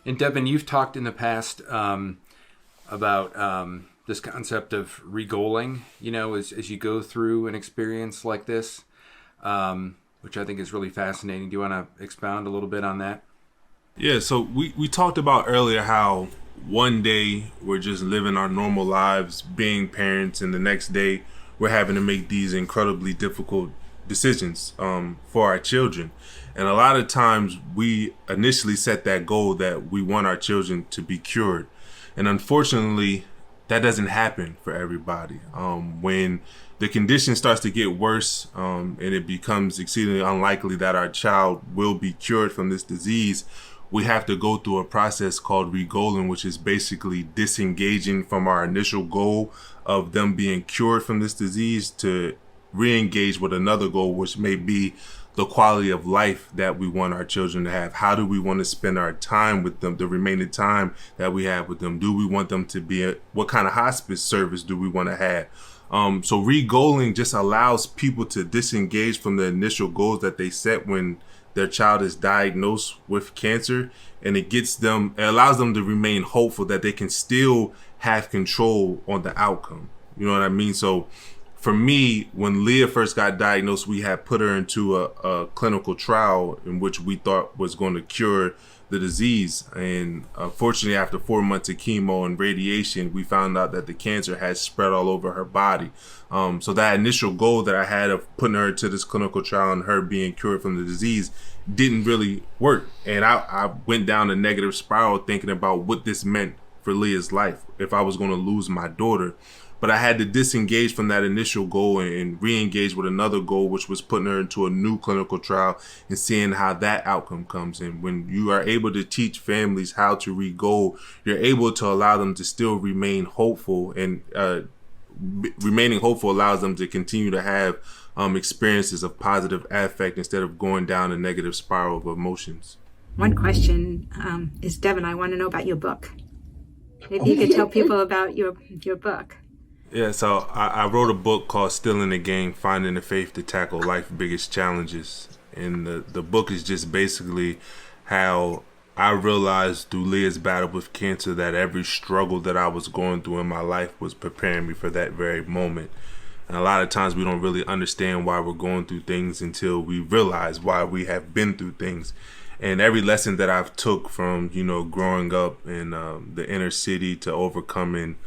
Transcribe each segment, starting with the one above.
And Devin, you've talked in the past about this concept of regoaling, as you go through an experience like this, which I think is really fascinating. Do you want to expound a little bit on that? Yeah, so we talked about earlier how one day we're just living our normal lives, being parents, and the next day we're having to make these incredibly difficult decisions for our children. And a lot of times we initially set that goal that we want our children to be cured. And unfortunately, that doesn't happen for everybody. When the condition starts to get worse and it becomes exceedingly unlikely that our child will be cured from this disease, we have to go through a process called regoaling, which is basically disengaging from our initial goal of them being cured from this disease to re-engage with another goal, which may be the quality of life that we want our children to have. How do we want to spend our time with them, the remaining time that we have with them? Do we want them to be what kind of hospice service do we want to have? So regoaling just allows people to disengage from the initial goals that they set when their child is diagnosed with cancer, and it allows them to remain hopeful that they can still have control on the outcome. You know what I mean? So for me, when Leah first got diagnosed, we had put her into a clinical trial in which we thought was going to cure the disease. And unfortunately, after 4 months of chemo and radiation, we found out that the cancer had spread all over her body. So that initial goal that I had of putting her to this clinical trial and her being cured from the disease didn't really work. And I went down a negative spiral thinking about what this meant for Leah's life if I was going to lose my daughter. But I had to disengage from that initial goal and re-engage with another goal, which was putting her into a new clinical trial and seeing how that outcome comes in. When you are able to teach families how to re-goal, you're able to allow them to still remain hopeful, and remaining hopeful allows them to continue to have experiences of positive affect instead of going down a negative spiral of emotions. One question is, Devin, I want to know about your book. Maybe you could tell people about your book. Yeah, so I wrote a book called Still in the Game, Finding the Faith to Tackle Life's Biggest Challenges. And the book is just basically how I realized through Leah's battle with cancer that every struggle that I was going through in my life was preparing me for that very moment. And a lot of times we don't really understand why we're going through things until we realize why we have been through things. And every lesson that I've took from, growing up in the inner city to overcoming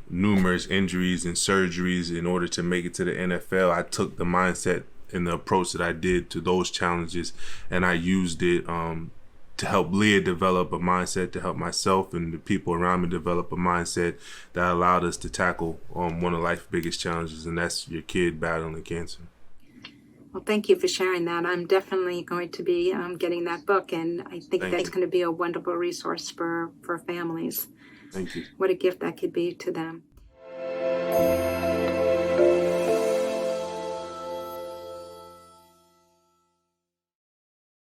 numerous injuries and surgeries in order to make it to the NFL, I took the mindset and the approach that I did to those challenges, and I used it to help Leah develop a mindset, to help myself and the people around me develop a mindset that allowed us to tackle one of life's biggest challenges, and that's your kid battling cancer. Well, thank you for sharing that. I'm definitely going to be getting that book, and I think that's going to be a wonderful resource for families. Thank you. What a gift that could be to them.